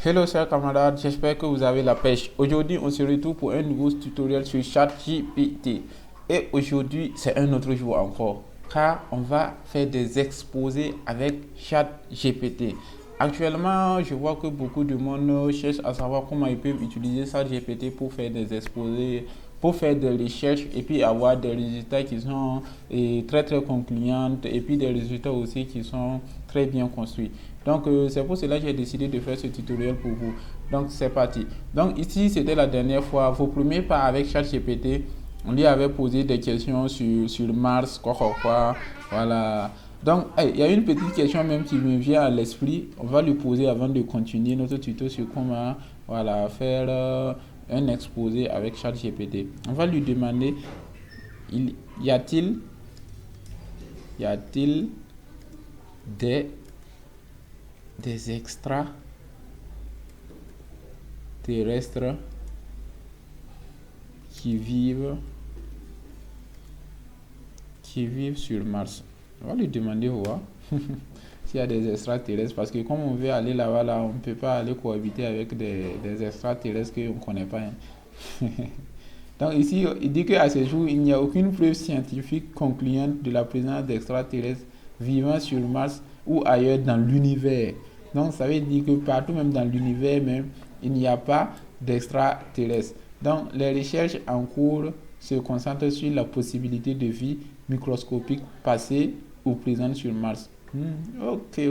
Hello chers camarades, j'espère que vous avez la pêche. Aujourd'hui, on se retrouve pour un nouveau tutoriel sur ChatGPT. Et aujourd'hui, c'est un autre jour encore, car on va faire des exposés avec ChatGPT. Actuellement, je vois que beaucoup de monde cherche à savoir comment ils peuvent utiliser ChatGPT pour faire des exposés, pour faire des recherches et puis avoir des résultats qui sont très concluants et puis des résultats aussi qui sont très bien construits. Donc c'est pour cela que j'ai décidé de faire ce tutoriel pour vous. Donc c'est parti. Donc ici c'était la dernière fois, vos premiers pas avec ChatGPT, on lui avait posé des questions sur Mars, quoi. Voilà. Donc il y a une petite question même qui me vient à l'esprit. On va lui poser avant de continuer notre tuto sur comment voilà, faire un exposé avec ChatGPT. On va lui demander, y a-t-il des extraterrestres qui vivent sur Mars. On va lui demander voir s'il y a des extraterrestres parce que comme on veut aller là-bas, là, on ne peut pas aller cohabiter avec des extraterrestres qu'on ne connaît pas. Hein. Donc ici, il dit qu'à ce jour, il n'y a aucune preuve scientifique concluante de la présence d'extraterrestres vivant sur Mars ou ailleurs dans l'univers. Donc ça veut dire que partout, même dans l'univers même, il n'y a pas d'extraterrestres. Donc les recherches en cours se concentrent sur la possibilité de vie microscopique passée ou présente sur Mars. Ok.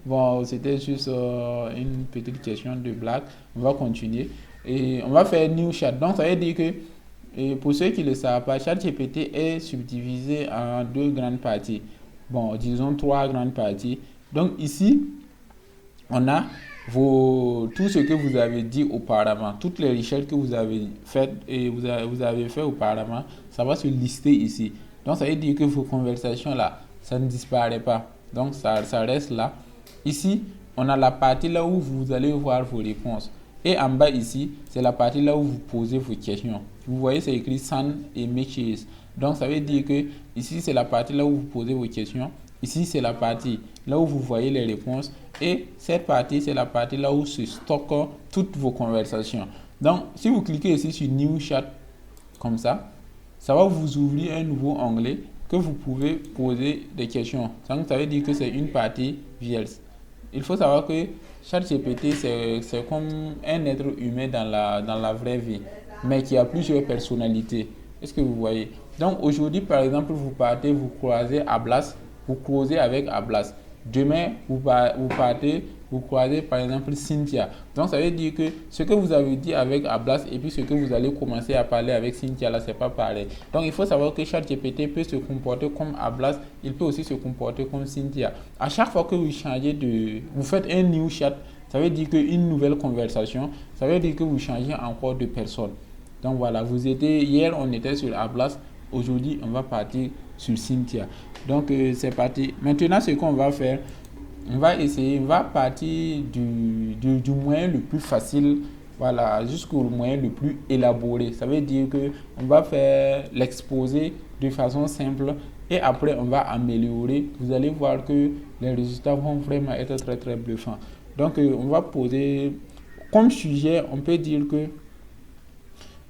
Bon, c'était juste une petite question de blague. On va continuer. Et on va faire New Chat. Donc, ça veut dire que, et pour ceux qui ne le savent pas, ChatGPT est subdivisé en deux grandes parties. Bon, disons trois grandes parties. Donc, ici, on a tout ce que vous avez dit auparavant, toutes les recherches que vous avez faites et vous avez fait auparavant, ça va se lister ici. Donc, ça veut dire que vos conversations là, ça ne disparaît pas. Donc, ça reste là. Ici, on a la partie là où vous allez voir vos réponses. Et en bas ici, c'est la partie là où vous posez vos questions. Vous voyez, c'est écrit Sun et Matches. Donc, ça veut dire que ici, c'est la partie là où vous posez vos questions. Ici, c'est la partie là où vous voyez les réponses. Et cette partie, c'est la partie là où se stockent toutes vos conversations. Donc, si vous cliquez ici sur New Chat, comme ça va vous ouvrir un nouveau onglet que vous pouvez poser des questions. Donc, ça veut dire que c'est une partie vierge. Il faut savoir que ChatGPT, c'est comme un être humain dans la vraie vie, mais qui a plusieurs personnalités. Est-ce que vous voyez? Donc aujourd'hui, par exemple, vous partez, vous croisez Ablas, vous causez avec Ablas. Demain, vous partez, vous croisez par exemple Cynthia. Donc ça veut dire que ce que vous avez dit avec Ablas et puis ce que vous allez commencer à parler avec Cynthia là, c'est pas pareil. Donc il faut savoir que ChatGPT peut se comporter comme Ablas, il peut aussi se comporter comme Cynthia. À chaque fois que vous faites un new chat, ça veut dire qu'une nouvelle conversation, ça veut dire que vous changez encore de personne. Donc voilà, hier on était sur Ablas, aujourd'hui on va partir sur Cynthia. Donc c'est parti. Maintenant ce qu'on va faire, on va partir du moyen le plus facile, voilà, jusqu'au moyen le plus élaboré. Ça veut dire que on va faire l'exposé de façon simple et après on va améliorer. Vous allez voir que les résultats vont vraiment être très bluffants. Donc on va poser comme sujet, on peut dire que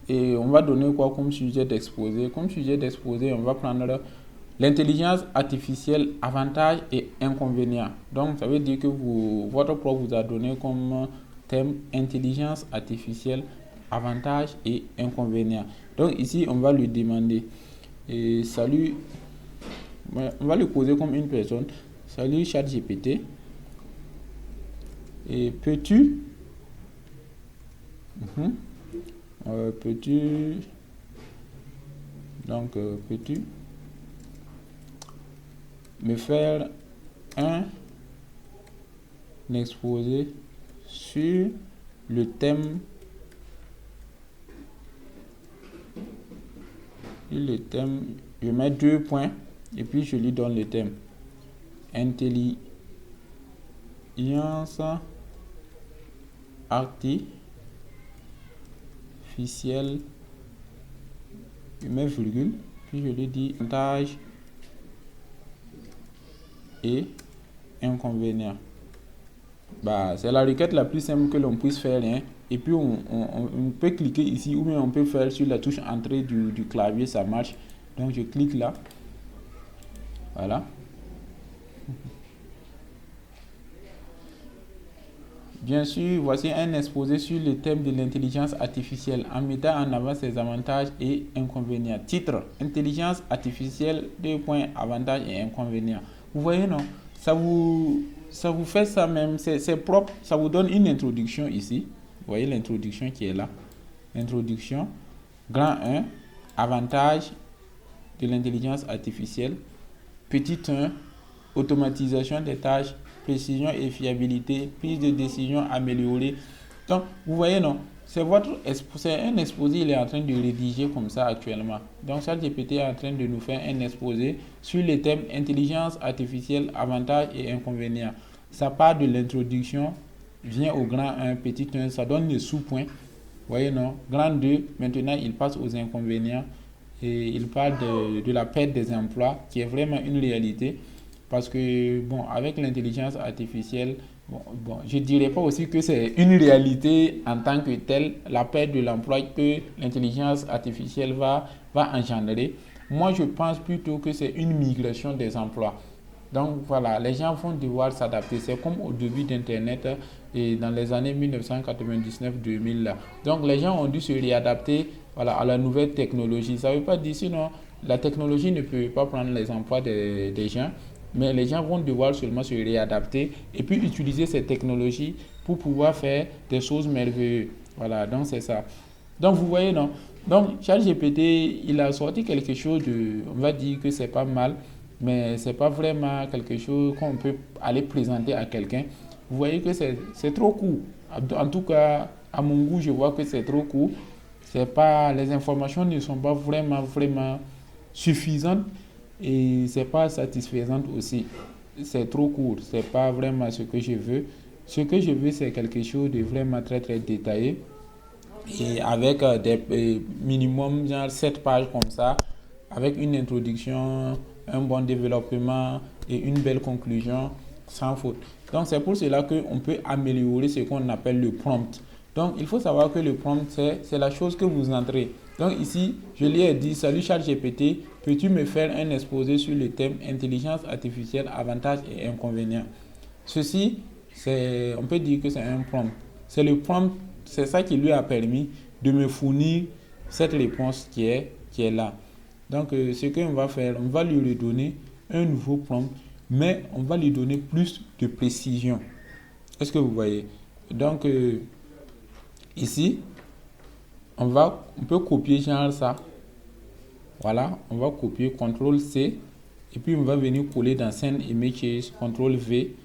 et on va donner quoi comme sujet d'exposé? Comme sujet d'exposé, on va prendre l'intelligence artificielle, avantages et inconvénients. Donc, ça veut dire que votre prof vous a donné comme thème intelligence artificielle, avantages et inconvénients. Donc, ici, on va lui demander, salut, on va lui poser comme une personne, salut ChatGPT, et peux-tu, peux-tu, donc, peux-tu me faire un exposé sur le thème je mets 2 points et puis je lui donne le thème intelligence artificielle, je mets virgule puis je lui dis avantage et inconvénients. Bah, c'est la requête la plus simple que l'on puisse faire, hein. Et puis on peut cliquer ici ou bien on peut faire sur la touche entrée du clavier, ça marche. Donc je clique là. Voilà. Bien sûr, voici un exposé sur le thème de l'intelligence artificielle en mettant en avant ses avantages et inconvénients. Titre: Intelligence artificielle, deux points, avantages et inconvénients. Vous voyez, non? Ça vous fait ça même, c'est propre, ça vous donne une introduction ici. Vous voyez l'introduction qui est là. Introduction, grand 1, avantages de l'intelligence artificielle. Petit 1, automatisation des tâches, précision et fiabilité, prise de décision améliorée. Donc, vous voyez, non, c'est un exposé, il est en train de rédiger comme ça actuellement. Donc, ChatGPT est en train de nous faire un exposé sur les thèmes intelligence artificielle, avantages et inconvénients. Ça part de l'introduction, vient au grand 1, petit 1, ça donne les sous-points. Vous voyez, non, grand 2, maintenant il passe aux inconvénients et il parle de la perte des emplois qui est vraiment une réalité. Parce que, bon, avec l'intelligence artificielle, je ne dirais pas aussi que c'est une réalité en tant que telle, la perte de l'emploi que l'intelligence artificielle va engendrer. Moi, je pense plutôt que c'est une migration des emplois. Donc voilà, les gens vont devoir s'adapter. C'est comme au début d'Internet et dans les années 1999-2000. Donc les gens ont dû se réadapter, voilà, à la nouvelle technologie. Ça ne veut pas dire sinon la technologie ne peut pas prendre les emplois des gens, mais les gens vont devoir seulement se réadapter et puis utiliser ces technologies pour pouvoir faire des choses merveilleuses. Voilà, donc c'est ça. Donc vous voyez, non? Donc ChatGPT, il a sorti quelque chose de, on va dire que c'est pas mal, mais c'est pas vraiment quelque chose qu'on peut aller présenter à quelqu'un. Vous voyez que c'est trop court. En tout cas, à mon goût, je vois que c'est trop court. C'est pas, les informations ne sont pas vraiment suffisantes et c'est pas satisfaisante aussi. C'est trop court, c'est pas vraiment ce que je veux. Ce que je veux, c'est quelque chose de vraiment très détaillé et avec des minimum genre 7 pages comme ça, avec une introduction, un bon développement et une belle conclusion sans faute. Donc c'est pour cela qu'on peut améliorer ce qu'on appelle le prompt. Donc il faut savoir que le prompt, c'est la chose que vous entrez. Donc ici, je lui ai dit: salut ChatGPT, peux-tu me faire un exposé sur le thème intelligence artificielle, avantages et inconvénients? Ceci, on peut dire que c'est un prompt. C'est le prompt, c'est ça qui lui a permis de me fournir cette réponse qui est là. Donc, ce qu'on va faire, on va lui redonner un nouveau prompt, mais on va lui donner plus de précision. Est-ce que vous voyez? Donc, ici, on peut copier genre ça. Voilà, on va copier CTRL-C, et puis on va venir coller dans Send Images, CTRL-V.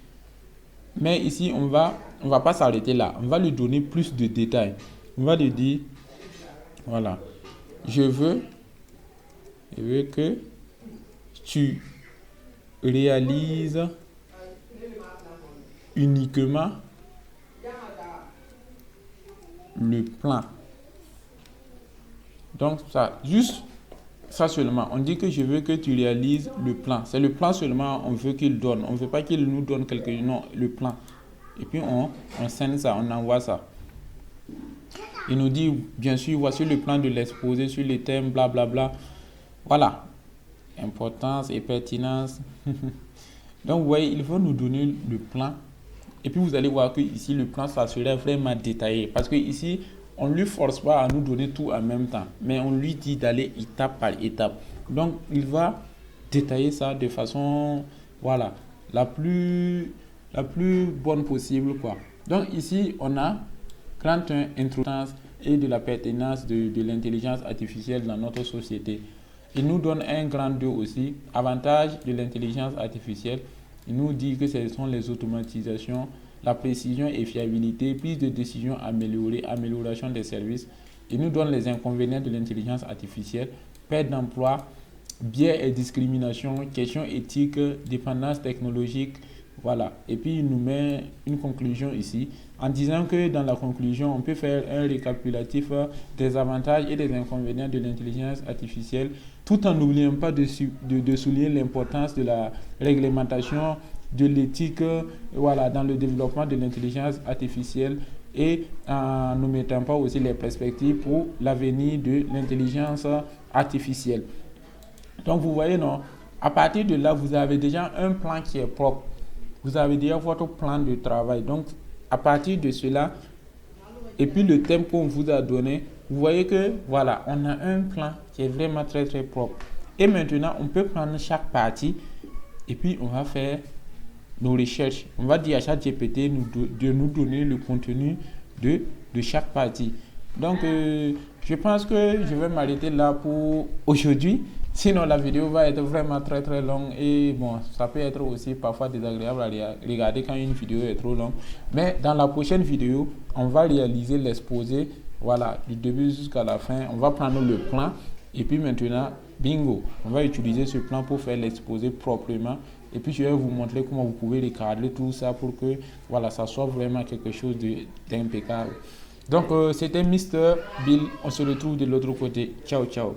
Mais ici, on va pas s'arrêter là. On va lui donner plus de détails. On va lui dire, voilà, je veux que tu réalises uniquement le plan. Donc, ça, juste ça seulement. On dit que je veux que tu réalises le plan. C'est le plan seulement on veut qu'il donne. On ne veut pas qu'il nous donne quelque chose. Non, le plan. Et puis on send ça, on envoie ça. Il nous dit, bien sûr, voici le plan de l'exposé sur les thèmes, blablabla. Voilà. Importance et pertinence. Donc, vous voyez, il faut nous donner le plan. Et puis, vous allez voir que ici, le plan, ça serait vraiment détaillé. Parce que ici, on ne lui force pas à nous donner tout en même temps. Mais on lui dit d'aller étape par étape. Donc, il va détailler ça de façon, voilà, la plus bonne possible, quoi. Donc, ici, on a grand 1, introduction et de la pertinence de l'intelligence artificielle dans notre société. Il nous donne un grand 2 aussi, avantage de l'intelligence artificielle. Il nous dit que ce sont les automatisations, la précision et fiabilité, prise de décision améliorée, amélioration des services. Il nous donne les inconvénients de l'intelligence artificielle, perte d'emploi, biais et discrimination, questions éthiques, dépendance technologique. Voilà. Et puis il nous met une conclusion ici en disant que dans la conclusion, on peut faire un récapitulatif des avantages et des inconvénients de l'intelligence artificielle, tout en n'oubliant pas de souligner l'importance de la réglementation de l'éthique, voilà, dans le développement de l'intelligence artificielle et en ne mettant pas aussi les perspectives pour l'avenir de l'intelligence artificielle. Donc vous voyez, non, à partir de là, vous avez déjà un plan qui est propre. Vous avez déjà votre plan de travail. Donc à partir de cela, et puis le thème qu'on vous a donné, vous voyez que voilà, on a un plan qui est vraiment très très propre. Et maintenant, on peut prendre chaque partie et puis on va faire nos recherches. On va dire à ChatGPT de nous donner le contenu de chaque partie. Donc, je pense que je vais m'arrêter là pour aujourd'hui. Sinon, la vidéo va être vraiment très très longue et bon, ça peut être aussi parfois désagréable à regarder quand une vidéo est trop longue. Mais dans la prochaine vidéo, on va réaliser l'exposé, voilà, du début jusqu'à la fin. On va prendre le plan et puis maintenant, bingo, on va utiliser ce plan pour faire l'exposé proprement. Et puis, je vais vous montrer comment vous pouvez recadrer tout ça pour que voilà, ça soit vraiment quelque chose d'impeccable. Donc, c'était Mr. Bill. On se retrouve de l'autre côté. Ciao, ciao.